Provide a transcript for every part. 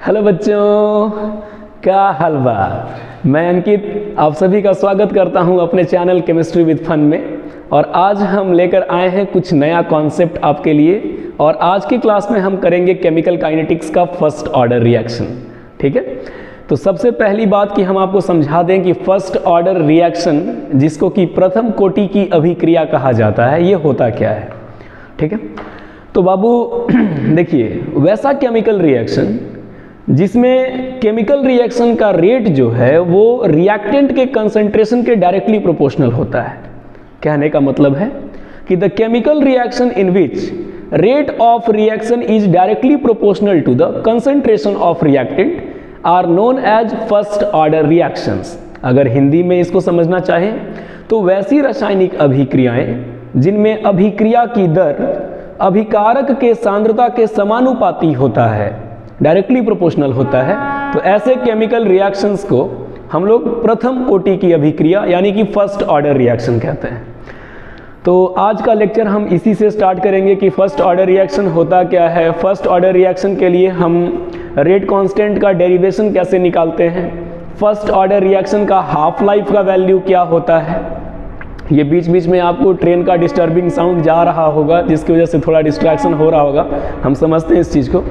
Hello बच्चों, क्या हाल बा। मैं अंकित आप सभी का स्वागत करता हूं अपने चैनल केमिस्ट्री विद फन में। और आज हम लेकर आए हैं कुछ नया कॉन्सेप्ट आपके लिए। और आज की क्लास में हम करेंगे केमिकल काइनेटिक्स का फर्स्ट ऑर्डर रिएक्शन। ठीक है, तो सबसे पहली बात कि हम आपको समझा दें कि फर्स्ट ऑर्डर रिएक्शन, जिसको कि प्रथम कोटि की अभिक्रिया कहा जाता है, ये होता क्या है। ठीक है, तो बाबू देखिए, वैसा केमिकल रिएक्शन जिसमें केमिकल रिएक्शन का रेट जो है वो रिएक्टेंट के कंसंट्रेशन के डायरेक्टली प्रोपोर्शनल होता है। कहने का मतलब है कि the chemical reaction in which rate of reaction is directly proportional to the concentration of reactant are known as first order reactions. अगर हिंदी में इसको समझना चाहें तो वैसी रासायनिक अभिक्रियाएं जिनमें अभिक्रिया की दर अभिकारक के सांद्रता के समानुपाती होता है, डायरेक्टली प्रोपोर्शनल होता है, तो ऐसे केमिकल रिएक्शंस को हम लोग प्रथम कोटि की अभिक्रिया यानी कि फर्स्ट ऑर्डर रिएक्शन कहते हैं। तो आज का लेक्चर हम इसी से स्टार्ट करेंगे कि फर्स्ट ऑर्डर रिएक्शन होता क्या है। फर्स्ट ऑर्डर रिएक्शन के लिए हम रेट कांस्टेंट का डेरिवेशन कैसे निकालते हैं, फर्स्ट ऑर्डर रिएक्शन का हाफ लाइफ का वैल्यू क्या होता है। ये बीच बीच में आपको ट्रेन का डिस्टर्बिंग साउंड जा रहा होगा, जिसकी वजह से थोड़ा डिस्ट्रैक्शन हो रहा होगा, हम समझते हैं इस चीज़ को।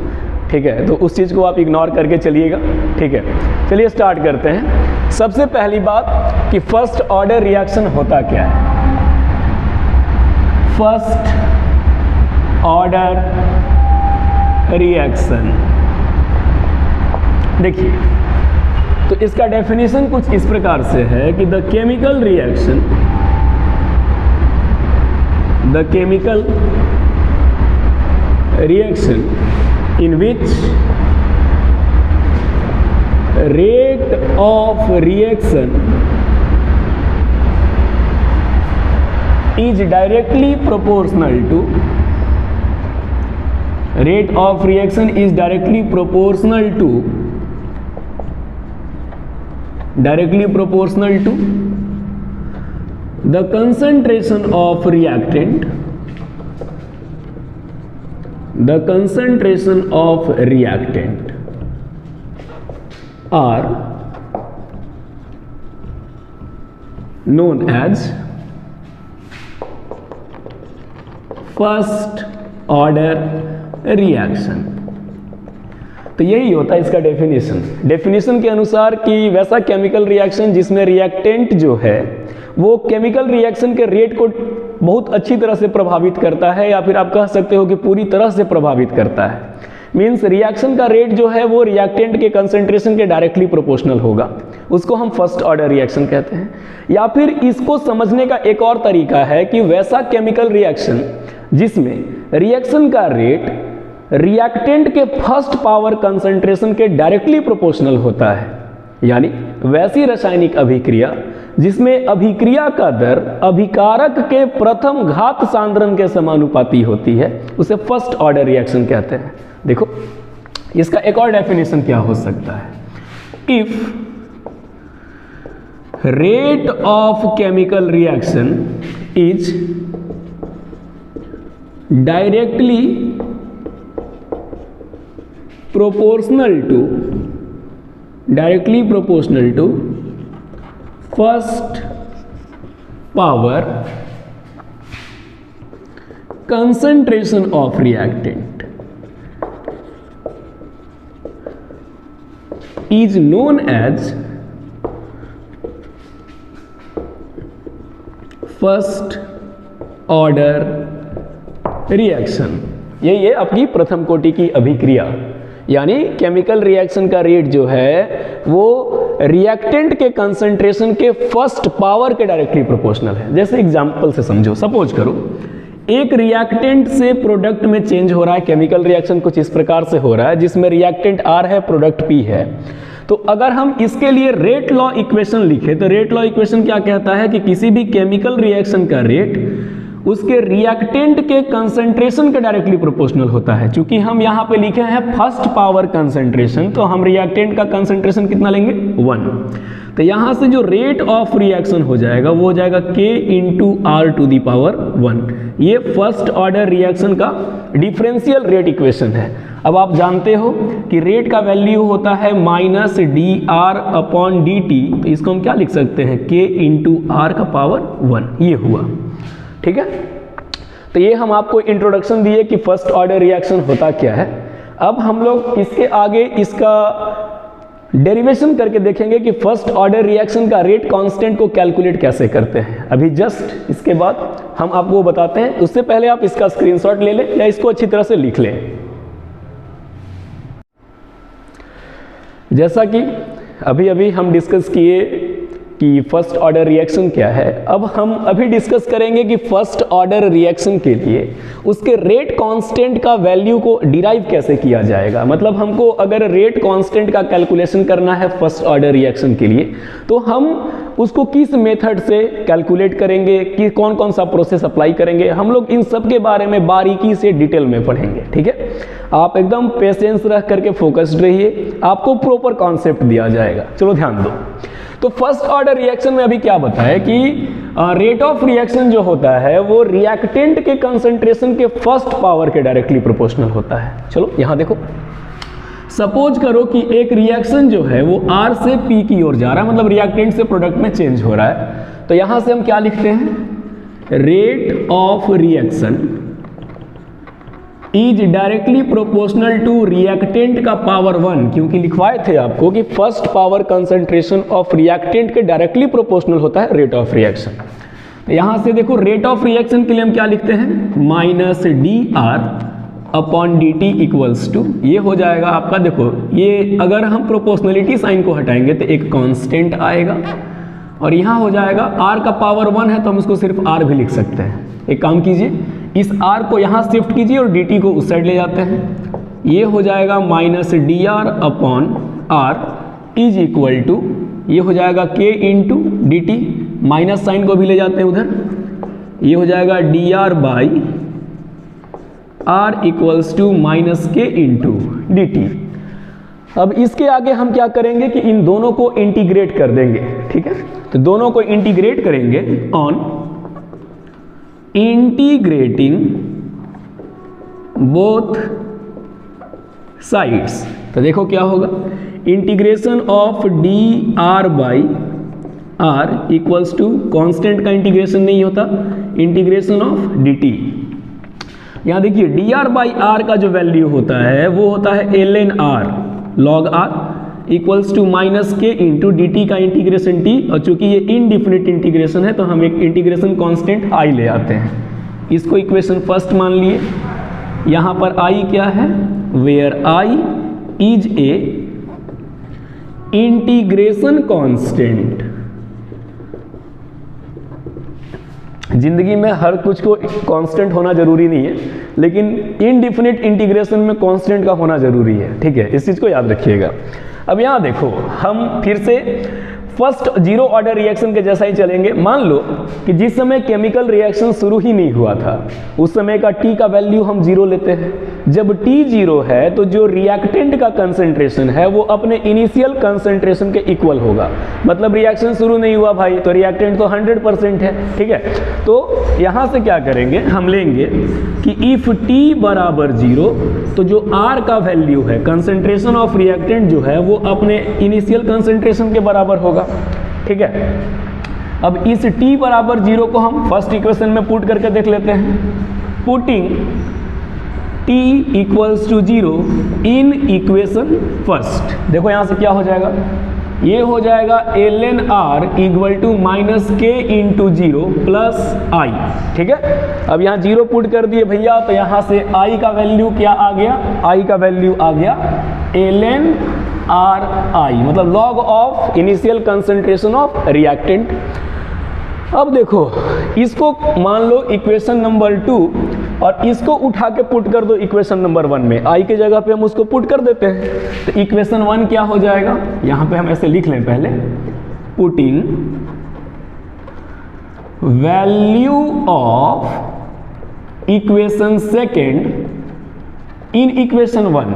ठीक है, तो उस चीज़ को आप इग्नोर करके चलिएगा। ठीक है, चलिए स्टार्ट करते हैं। सबसे पहली बात कि फर्स्ट ऑर्डर रिएक्शन होता क्या है। फर्स्ट ऑर्डर रिएक्शन, देखिए, तो इसका डेफिनेशन कुछ इस प्रकार से है कि the chemical reaction in which rate of reaction is directly proportional to the concentration of reactant are known as first order reaction। तो यही होता है इसका डेफिनेशन के अनुसार कि वैसा केमिकल रिएक्शन जिसमें रिएक्टेंट जो है वो केमिकल रिएक्शन के रेट को बहुत अच्छी तरह से प्रभावित करता है, या फिर आप कह सकते हो कि पूरी तरह से प्रभावित करता है। मीन्स रिएक्शन का रेट जो है वो रिएक्टेंट के कंसंट्रेशन के डायरेक्टली प्रोपोर्शनल होगा, उसको हम फर्स्ट ऑर्डर रिएक्शन कहते हैं। या फिर इसको समझने का एक और तरीका है कि वैसा केमिकल रिएक्शन जिसमें रिएक्शन का रेट रिएक्टेंट के फर्स्ट पावर कंसंट्रेशन के डायरेक्टली प्रोपोर्शनल होता है, यानी वैसी रासायनिक अभिक्रिया जिसमें अभिक्रिया का दर अभिकारक के प्रथम घात सांद्रण के समानुपाती होती है, उसे फर्स्ट ऑर्डर रिएक्शन कहते हैं। देखो, इसका एक और डेफिनेशन क्या हो सकता है। If rate of chemical reaction is directly proportional to first power concentration of reactant is known as first order reaction। यही है आपकी प्रथम कोटि की अभिक्रिया, यानी केमिकल रिएक्शन का रेट जो है वो रिएक्टेंट के कंसंट्रेशन के फर्स्ट पावर के डायरेक्टली प्रोपोर्शनल है। जैसे एग्जांपल से समझो, सपोज करो एक रिएक्टेंट से प्रोडक्ट में चेंज हो रहा है। केमिकल रिएक्शन कुछ इस प्रकार से हो रहा है जिसमें रिएक्टेंट R है, प्रोडक्ट P है। तो अगर हम इसके लिए रेट लॉ इक्वेशन लिखे तो रेट लॉ इक्वेशन क्या कहता है कि किसी भी केमिकल रिएक्शन का रेट उसके रिएक्टेंट के कंसंट्रेशन के डायरेक्टली प्रोपोर्शनल होता है। चूंकि हम यहाँ पे लिखे हैं फर्स्ट पावर कंसंट्रेशन, तो हम रिएक्टेंट का कंसंट्रेशन कितना लेंगे, 1। तो यहाँ से जो रेट ऑफ रिएक्शन हो जाएगा वो हो जाएगा K इंटू R⁴ 1। ये फर्स्ट ऑर्डर रिएक्शन का डिफरेंशियल रेट इक्वेशन है। अब आप जानते हो कि रेट का वैल्यू होता है minus d r upon d T, तो इसको हम क्या लिख सकते हैं, के इंटू आर का पावर 1, ये हुआ। ठीक है, तो ये हम आपको इंट्रोडक्शन दिए कि फर्स्ट ऑर्डर रिएक्शन होता क्या है। अब हम लोग इसके आगे इसका डेरिवेशन करके देखेंगे कि फर्स्ट ऑर्डर रिएक्शन का रेट कांस्टेंट को कैलकुलेट कैसे करते हैं। अभी जस्ट इसके बाद हम आपको बताते हैं, उससे पहले आप इसका स्क्रीनशॉट ले लें या इसको अच्छी तरह से लिख लें। जैसा कि अभी हम डिस्कस किए कि फर्स्ट ऑर्डर रिएक्शन क्या है, अब हम अभी डिस्कस करेंगे कि फर्स्ट ऑर्डर रिएक्शन के लिए उसके रेट कांस्टेंट का वैल्यू को डिराइव कैसे किया जाएगा। मतलब हमको अगर रेट कांस्टेंट का कैलकुलेशन करना है फर्स्ट ऑर्डर रिएक्शन के लिए, तो हम उसको किस मेथड से कैलकुलेट करेंगे, कि कौन कौन सा प्रोसेस अप्लाई करेंगे, हम लोग इन सब के बारे में बारीकी से डिटेल में पढ़ेंगे। ठीक है, आप एकदम पेशेंस रख करके फोकस्ड रहिए, आपको प्रॉपर कॉन्सेप्ट दिया जाएगा। चलो ध्यान दो। तो फर्स्ट ऑर्डर रिएक्शन में अभी क्या बताया कि रेट ऑफ रिएक्शन जो होता है वो रिएक्टेंट के कंसंट्रेशन के फर्स्ट पावर के डायरेक्टली प्रोपोर्शनल होता है। चलो यहां देखो, सपोज करो कि एक रिएक्शन जो है वो R से P की ओर जा रहा है, मतलब रिएक्टेंट से प्रोडक्ट में चेंज हो रहा है। तो यहां से हम क्या लिखते हैं, rate of reaction is directly proportional to reactant का पावर 1, क्योंकि लिखवाए थे आपको कि first power concentration of reactant के डायरेक्टली प्रोपोर्शनल होता है रेट ऑफ रिएक्शन। तो यहां से देखो रेट ऑफ रिएक्शन के लिए हम क्या लिखते हैं, minus d r upon d t equals to, ये हो जाएगा आपका, देखो ये अगर हम प्रोपोर्शनलिटी साइन को हटाएंगे तो एक कांस्टेंट आएगा, और यहां हो जाएगा r का पावर 1 है तो हम इसको सिर्फ r भी लिख सकते हैं। एक काम कीजिए, इस r को यहाँ शिफ्ट कीजिए और dt को उस साइड ले जाते हैं, ये हो जाएगा minus d r upon r is equal to, ये हो जाएगा k into d t, minus sign को भी ले जाते हैं उधर, ये हो जाएगा d r by r equals to minus के इंटू डी टी। अब इसके आगे हम क्या करेंगे कि इन दोनों को इंटीग्रेट कर देंगे। ठीक है, तो दोनों को इंटीग्रेट करेंगे ऑन इंटीग्रेटिंग बोथ साइड्स। तो देखो क्या होगा, integration of d r by r equals to, constant का इंटीग्रेशन नहीं होता, इंटीग्रेशन ऑफ डी टी। यहां देखिए डी आर बाई आर का जो वैल्यू होता है वो होता है l N r log r equals to minus के इंटू डी टी का इंटीग्रेशन टी, और चूंकि ये इनडिफिनिट इंटीग्रेशन है तो हम एक इंटीग्रेशन कांस्टेंट आई ले आते हैं, इसको इक्वेशन फर्स्ट मान लिए। यहां पर आई क्या है, where I is a integration constant. जिंदगी में हर कुछ को कांस्टेंट होना जरूरी नहीं है, लेकिन इनडिफिनिट इंटीग्रेशन में कांस्टेंट का होना जरूरी है। ठीक है, इस चीज को याद रखिएगा। अब यहां देखो, हम फिर से फर्स्ट जीरो ऑर्डर रिएक्शन के जैसा ही चलेंगे। मान लो कि जिस समय केमिकल रिएक्शन शुरू ही नहीं हुआ था उस समय का टी का वैल्यू हम जीरो लेते हैं। जब टी जीरो है तो जो रिएक्टेंट का कंसंट्रेशन है वो अपने इनिशियल कंसंट्रेशन के इक्वल होगा। मतलब रिएक्शन शुरू नहीं हुआ भाई, तो रिएक्टेंट तो 100% है। ठीक है, तो यहां से क्या करेंगे, हम लेंगे कि इफ टी बराबर जीरो तो जो आर का वैल्यू है, कंसंट्रेशन ऑफ रिएक्टेंट जो है वो अपने इनिशियल कंसंट्रेशन के बराबर होगा। ठीक है, अब इस t बराबर जीरो को हम फर्स्ट इक्वेशन में पुट करके देख लेते हैं। Putting t equals to zero in equation first, देखो यहां से क्या हो जाएगा, ये हो जाएगा L N r equal to minus के इंटू जीरो प्लस आई। ठीक है, अब यहाँ जीरो पुट कर दिए भैया, तो यहाँ से आई का वैल्यू क्या आ गया, आई का वैल्यू आ गया एल एन आर आई, मतलब log of initial concentration of reactant. अब देखो इसको मान लो इक्वेशन नंबर 2 और इसको उठा के पुट कर दो इक्वेशन नंबर 1 में, आई के जगह पे हम उसको पुट कर देते हैं। तो इक्वेशन 1 क्या हो जाएगा, यहां पे हम ऐसे लिख लें पहले, putting value of equation second in equation 1,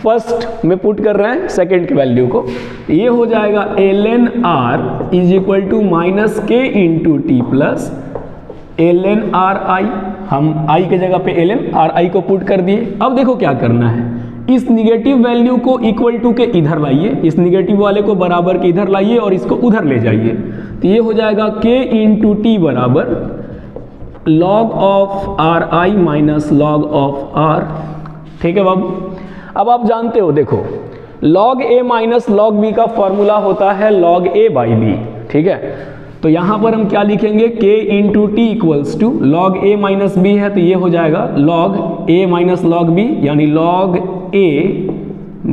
first में पुट कर रहे हैं सेकेंड की वैल्यू को, ये हो जाएगा L N R is equal to minus के into T plus L N R I. हम आई के जगह पे एल एन आर आई को पुट कर दिए। अब देखो क्या करना है, इस निगेटिव वैल्यू को इक्वल टू के इधर लाइए, इस निगेटिव वाले को बराबर के इधर लाइए और इसको उधर ले जाइए, तो ये हो जाएगा k इंटू टी बराबर log of r I minus log of r. ठीक है बाबू, अब आप जानते हो, देखो log a minus log b का फॉर्मूला होता है log a बाई b। ठीक है, तो यहां पर हम क्या लिखेंगे, k into t equals to log a minus b है, तो ये हो जाएगा log a minus log b, यानी log a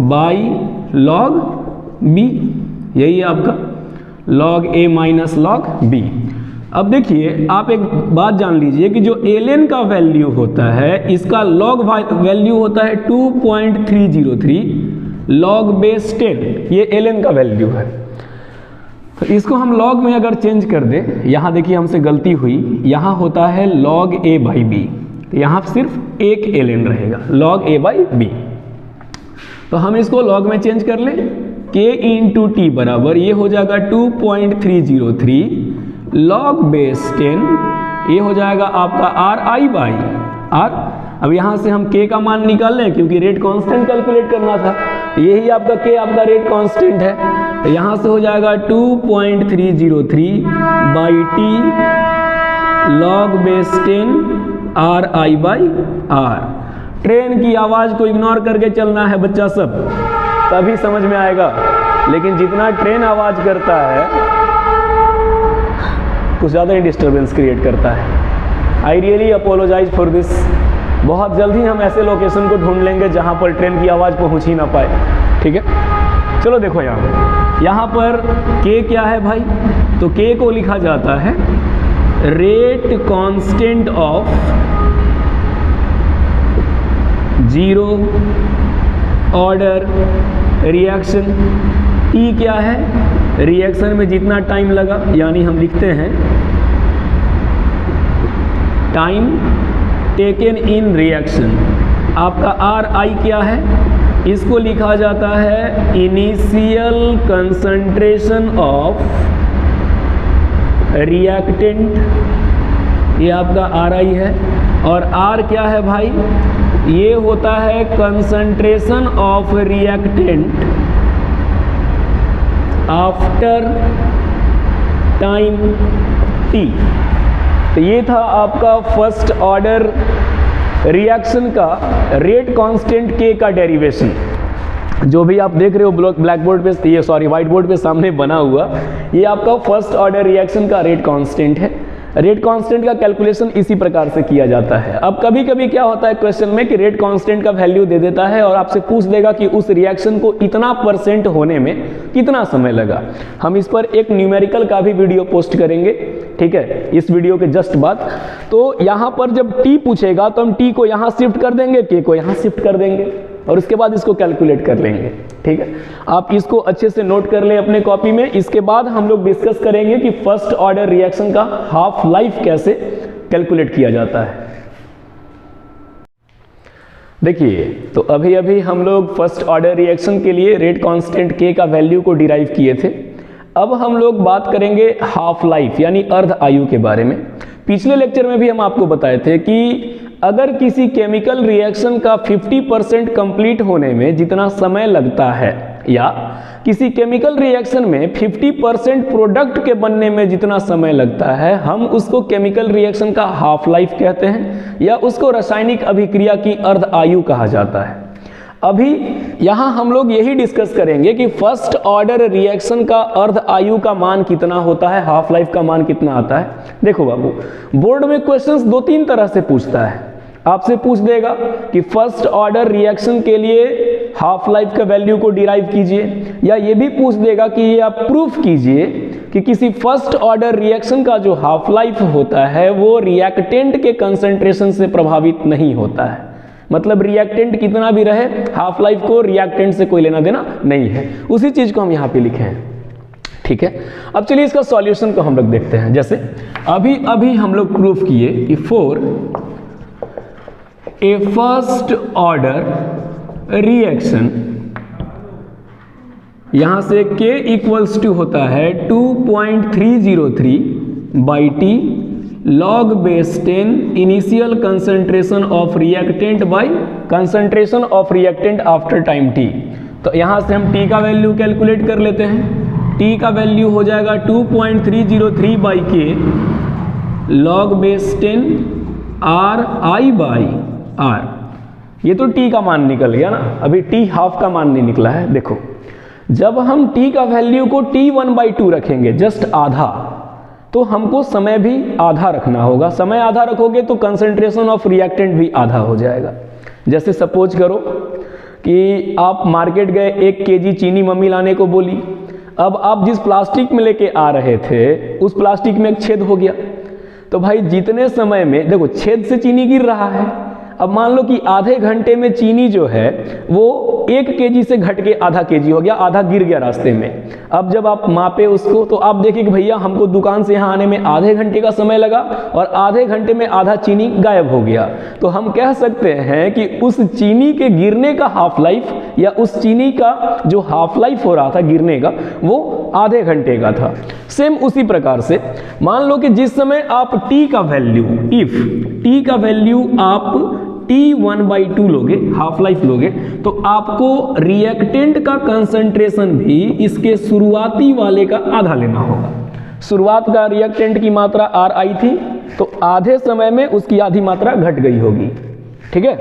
by log b, यही है आपका log a minus log b। अब देखिए, आप एक बात जान लीजिए कि जो ln का वैल्यू होता है, इसका log वैल्यू होता है 2.303 log बेस 10, ये ln का वैल्यू है। तो इसको हम log में अगर चेंज कर दें, यहाँ देखिए हमसे गलती हुई, यहाँ होता है log a बाई b, तो यहाँ सिर्फ एक ln रहेगा log a बाई b। तो हम इसको log में चेंज कर लें, k इंटू टी बराबर ये हो जाएगा 2.303 log बेस 10, ये हो जाएगा आपका आर आई बाई आर। अब यहाँ से हम k का मान निकाल लें, क्योंकि रेट कांस्टेंट कैलकुलेट करना था, तो यही आपका k आपका रेट कांस्टेंट है, तो यहाँ से हो जाएगा 2.303 by t log base 10 r I by r. Train की आवाज़ को इग्नोर करके चलना है बच्चा सब, तभी समझ में आएगा, लेकिन जितना ट्रेन आवाज़ करता है कुछ ज़्यादा ही डिस्टर्बेंस क्रिएट करता है। I really apologise for this. बहुत जल्द ही हम ऐसे लोकेशन को ढूंढ लेंगे जहाँ पर ट्रेन की आवाज़ पहुँच ही ना पाए। ठीक है, चलो देखो यहाँ पर k क्या है भाई, तो k को लिखा जाता है rate constant of zero order reaction. t क्या है, रिएक्शन में जितना टाइम लगा, यानी हम लिखते हैं टाइम टेकन इन रिएक्शन। आपका आर आई क्या है, इसको लिखा जाता है इनिशियल कंसंट्रेशन ऑफ रिएक्टेंट, ये आपका आर आई है। और आर क्या है भाई, ये होता है concentration of reactant after time t। तो ये था आपका फर्स्ट ऑर्डर रिएक्शन का रेट कांस्टेंट k का डेरिवेशन। जो भी आप देख रहे हो ब्लैक बोर्ड पे, ये सॉरी व्हाइट बोर्ड पे सामने बना हुआ, ये आपका फर्स्ट ऑर्डर रिएक्शन का रेट कांस्टेंट है। रेट कांस्टेंट का कैलकुलेशन इसी प्रकार से किया जाता है। अब कभी कभी क्या होता है क्वेश्चन में कि रेट कांस्टेंट का वैल्यू दे देता है और आपसे पूछ देगा कि उस रिएक्शन को इतना % होने में कितना समय लगा। हम इस पर एक न्यूमेरिकल का भी वीडियो पोस्ट करेंगे, ठीक है, इस वीडियो के जस्ट बाद। तो यहाँ पर जब t पूछेगा तो हम t को यहाँ शिफ्ट कर देंगे, k को यहाँ शिफ्ट कर देंगे और उसके बाद इसको कैलकुलेट कर लेंगे। ठीक है, आप इसको अच्छे से नोट कर लें अपने कॉपी में। इसके बाद हम लोग डिस्कस करेंगे कि फर्स्ट ऑर्डर रिएक्शन का हाफ लाइफ कैसे कैलकुलेट किया जाता है। देखिए, तो अभी अभी हम लोग फर्स्ट ऑर्डर रिएक्शन के लिए रेट कांस्टेंट k का वैल्यू को डिराइव किए थे। अब हम लोग बात करेंगे हाफ लाइफ यानी अर्ध आयु के बारे में। पिछले लेक्चर में भी हम आपको बताए थे कि अगर किसी केमिकल रिएक्शन का 50% कंप्लीट होने में जितना समय लगता है या किसी केमिकल रिएक्शन में 50% प्रोडक्ट के बनने में जितना समय लगता है, हम उसको केमिकल रिएक्शन का हाफ लाइफ कहते हैं या उसको रासायनिक अभिक्रिया की अर्ध आयु कहा जाता है। अभी यहाँ हम लोग यही डिस्कस करेंगे कि फर्स्ट ऑर्डर रिएक्शन का अर्ध आयु का मान कितना होता है, हाफ लाइफ का मान कितना आता है। देखो बाबू, बोर्ड में क्वेश्चंस 2-3 तरह से पूछता है। आपसे पूछ देगा कि फर्स्ट ऑर्डर रिएक्शन के लिए हाफ लाइफ का वैल्यू को डिराइव कीजिए, या ये भी पूछ देगा कि ये आप प्रूफ कीजिए कि किसी फर्स्ट ऑर्डर रिएक्शन का जो हाफ लाइफ होता है वो रिएक्टेंट के कंसंट्रेशन से प्रभावित नहीं होता है। मतलब रिएक्टेंट कितना भी रहे, हाफ लाइफ को रिएक्टेंट से कोई लेना देना नहीं है। उसी चीज को हम यहाँ पे लिखे हैं। ठीक है, अब चलिए इसका सॉल्यूशन को हम लोग देखते हैं। जैसे अभी हम लोग प्रूफ किए कि for a first order reaction, यहां से k इक्वल्स टू होता है 2.303 by t log base 10 initial concentration of reactant bye concentration of reactant after time t। तो यहाँ से हम t का वैल्यू कैलकुलेट कर लेते हैं। t का वैल्यू हो जाएगा 2.303 बाई के log base 10 RI by R। ये तो t का मान निकल गया ना, अभी t हाफ का मान नहीं निकला है। देखो जब हम t का वैल्यू को t1/2 रखेंगे, जस्ट आधा, तो हमको समय भी आधा रखना होगा। समय आधा रखोगे तो कंसंट्रेशन ऑफ रिएक्टेंट भी आधा हो जाएगा। जैसे सपोज करो कि आप मार्केट गए, 1 kg चीनी मम्मी लाने को बोली। अब आप जिस प्लास्टिक में लेके आ रहे थे उस प्लास्टिक में एक छेद हो गया, तो भाई जितने समय में, देखो छेद से चीनी गिर रहा है। अब मान लो कि आधे घंटे में चीनी जो है वो 1 kg से घट के आधा kg हो गया, आधा गिर गया रास्ते में। अब जब आप मापे उसको तो आप देखिए कि भैया हमको दुकान से यहाँ आने में आधे घंटे का समय लगा और आधे घंटे में आधा चीनी गायब हो गया। तो हम कह सकते हैं कि उस चीनी के गिरने का हाफ लाइफ या उस चीनी का जो हाफ लाइफ हो रहा था गिरने का, वो आधे घंटे का था। सेम उसी प्रकार से मान लो कि जिस समय आप t का वैल्यू, इफ t का वैल्यू आप t1/2 लोगे, हाफ लाइफ लोगे, तो आपको रिएक्टेंट का कंसंट्रेशन भी इसके शुरुआती वाले का आधा लेना होगा। शुरुआत का रिएक्टेंट की मात्रा RI थी, तो आधे समय में उसकी आधी मात्रा घट गई होगी। ठीक है,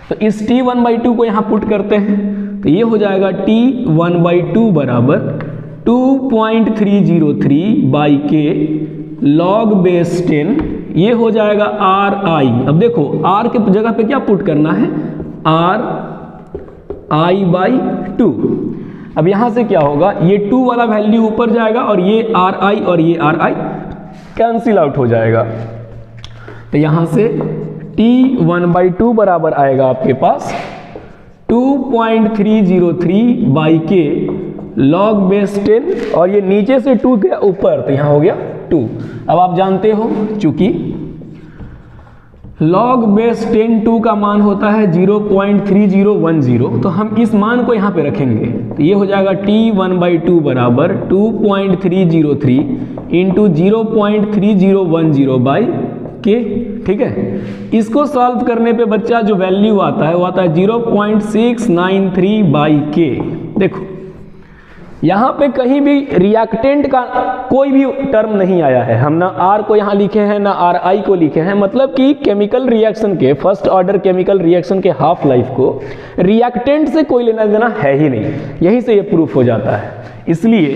तो इस t1/2 को यहां पुट करते हैं, तो ये हो जाएगा t1/2 बराबर 2.303 बाई के log बेस 10, ये हो जाएगा RI। अब देखो R के जगह पे क्या पुट करना है, RI/2। अब यहां से क्या होगा, ये 2 वाला वैल्यू ऊपर जाएगा और ये RI और ये RI कैंसिल आउट हो जाएगा। तो यहां से t1/2 बराबर आएगा आपके पास 2.303 बाई के log बेस 10, और ये नीचे से 2 गया ऊपर, तो यहां हो गया 2। अब आप जानते हो चूंकि log बेस 10 2 का मान होता है 0.3010, तो हम इस मान को यहाँ पे रखेंगे। तो ये हो जाएगा t1/2 बराबर 2.303 इंटू 0.3010 बाई के। ठीक है, इसको सॉल्व करने पे बच्चा जो वैल्यू आता है वो आता है 0.693 बाई के। देखो यहाँ पे कहीं भी रिएक्टेंट का कोई भी टर्म नहीं आया है, हम ना R को यहाँ लिखे हैं ना RI को लिखे हैं, मतलब कि केमिकल रिएक्शन के, फर्स्ट ऑर्डर केमिकल रिएक्शन के हाफ लाइफ को रिएक्टेंट से कोई लेना देना है ही नहीं। यहीं से ये प्रूफ हो जाता है। इसलिए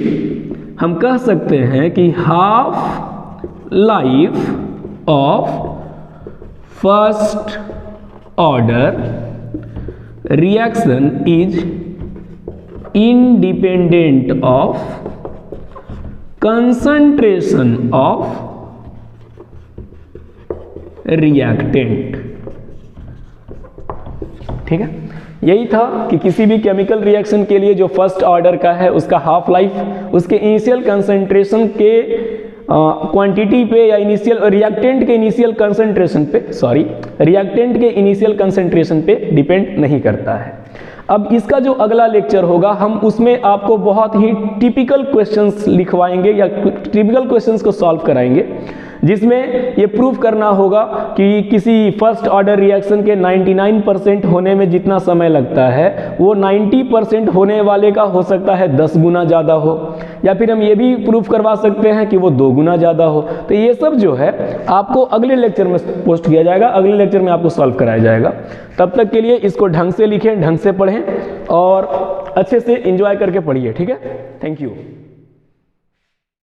हम कह सकते हैं कि half life of first order reaction is independent of concentration of reactant। ठीक है, यही था कि किसी भी केमिकल रिएक्शन के लिए जो फर्स्ट ऑर्डर का है उसका हाफ लाइफ उसके इनिशियल कंसंट्रेशन के क्वांटिटी पे या इनिशियल रिएक्टेंट के इनिशियल कंसंट्रेशन पे, रिएक्टेंट के इनिशियल कंसंट्रेशन पे डिपेंड नहीं करता है। अब इसका जो अगला लेक्चर होगा हम उसमें आपको बहुत ही टिपिकल क्वेश्चंस लिखवाएंगे या टिपिकल क्वेश्चंस को सॉल्व कराएंगे, जिसमें ये प्रूफ करना होगा कि किसी फर्स्ट ऑर्डर रिएक्शन के 99% होने में जितना समय लगता है वो 90% होने वाले का हो सकता है 10 गुना ज़्यादा हो, या फिर हम ये भी प्रूफ करवा सकते हैं कि वो 2 गुना ज़्यादा हो। तो ये सब जो है आपको अगले लेक्चर में पोस्ट किया जाएगा, अगले लेक्चर में आपको सॉल्व कराया जाएगा। तब तक के लिए इसको ढंग से लिखें, ढंग से पढ़ें और अच्छे से एंजॉय करके पढ़िए। ठीक है, थैंक यू।